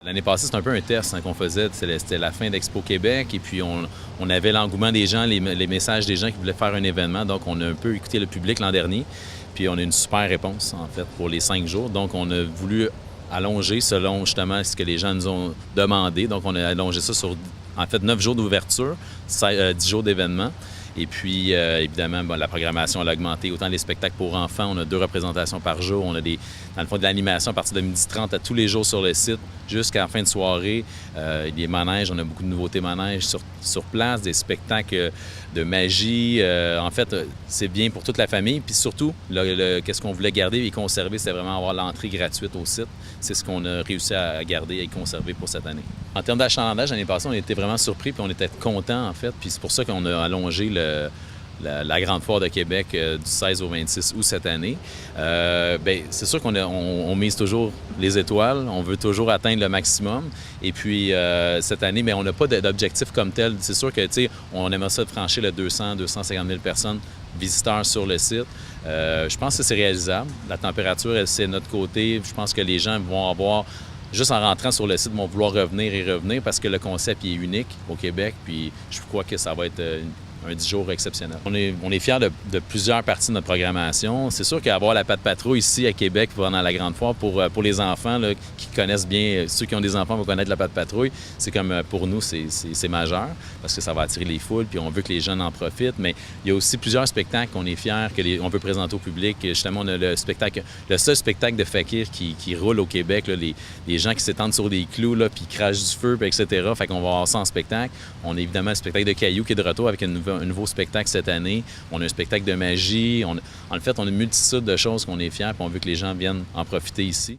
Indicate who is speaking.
Speaker 1: L'année passée, c'était un peu un test qu'on faisait. C'était la fin d'Expo Québec et puis on avait l'engouement des gens, les messages des gens qui voulaient faire un événement. Donc, on a un peu écouté le public l'an dernier. Puis, on a une super réponse, en fait, pour les 5 jours. Donc, on a voulu allonger selon, justement, ce que les gens nous ont demandé. Donc, on a allongé ça sur, en fait, 9 jours d'ouverture, 10 jours d'événement. Et puis, évidemment, la programmation a augmenté. Autant les spectacles pour enfants, on a 2 représentations par jour. On a dans le fond, de l'animation à partir de 12h30 à tous les jours sur le site jusqu'à la fin de soirée. Les manèges, on a beaucoup de nouveautés manèges sur place, des spectacles de magie. En fait, c'est bien pour toute la famille. Puis surtout, qu'est-ce qu'on voulait garder et conserver, c'était vraiment avoir l'entrée gratuite au site. C'est ce qu'on a réussi à garder et conserver pour cette année. En termes d'achalandage, l'année passée, on était vraiment surpris puis on était contents, en fait. Puis c'est pour ça qu'on a allongé la Grande Foire de Québec du 16 au 26 août cette année. C'est sûr qu'on mise toujours les étoiles, on veut toujours atteindre le maximum. Et puis, cette année, on n'a pas d'objectif comme tel. C'est sûr que, tu sais, on aimerait ça de franchir le 250 000 personnes visiteurs sur le site. Je pense que c'est réalisable. La température, c'est de notre côté. Je pense que les gens vont avoir... Juste en rentrant sur le site, vont vouloir revenir et revenir parce que le concept est unique au Québec. Puis je crois que ça va être un 10 jours exceptionnel. On est fiers de plusieurs parties de notre programmation. C'est sûr qu'avoir la Patte Patrouille ici à Québec pendant la Grande Foire, pour les enfants là, qui connaissent bien, ceux qui ont des enfants vont connaître la Patte Patrouille, c'est comme pour nous, c'est majeur parce que ça va attirer les foules puis on veut que les jeunes en profitent. Mais il y a aussi plusieurs spectacles qu'on est fiers, qu'on veut présenter au public. Justement, on a le seul spectacle de fakir qui roule au Québec, là, les gens qui s'étendent sur des clous là, puis crachent du feu, puis etc. Fait qu'on va avoir ça en spectacle. On a évidemment le spectacle de Caillou qui est de retour avec un nouveau spectacle cette année. On a un spectacle de magie. En fait, on a une multitude de choses qu'on est fiers et on veut que les gens viennent en profiter ici.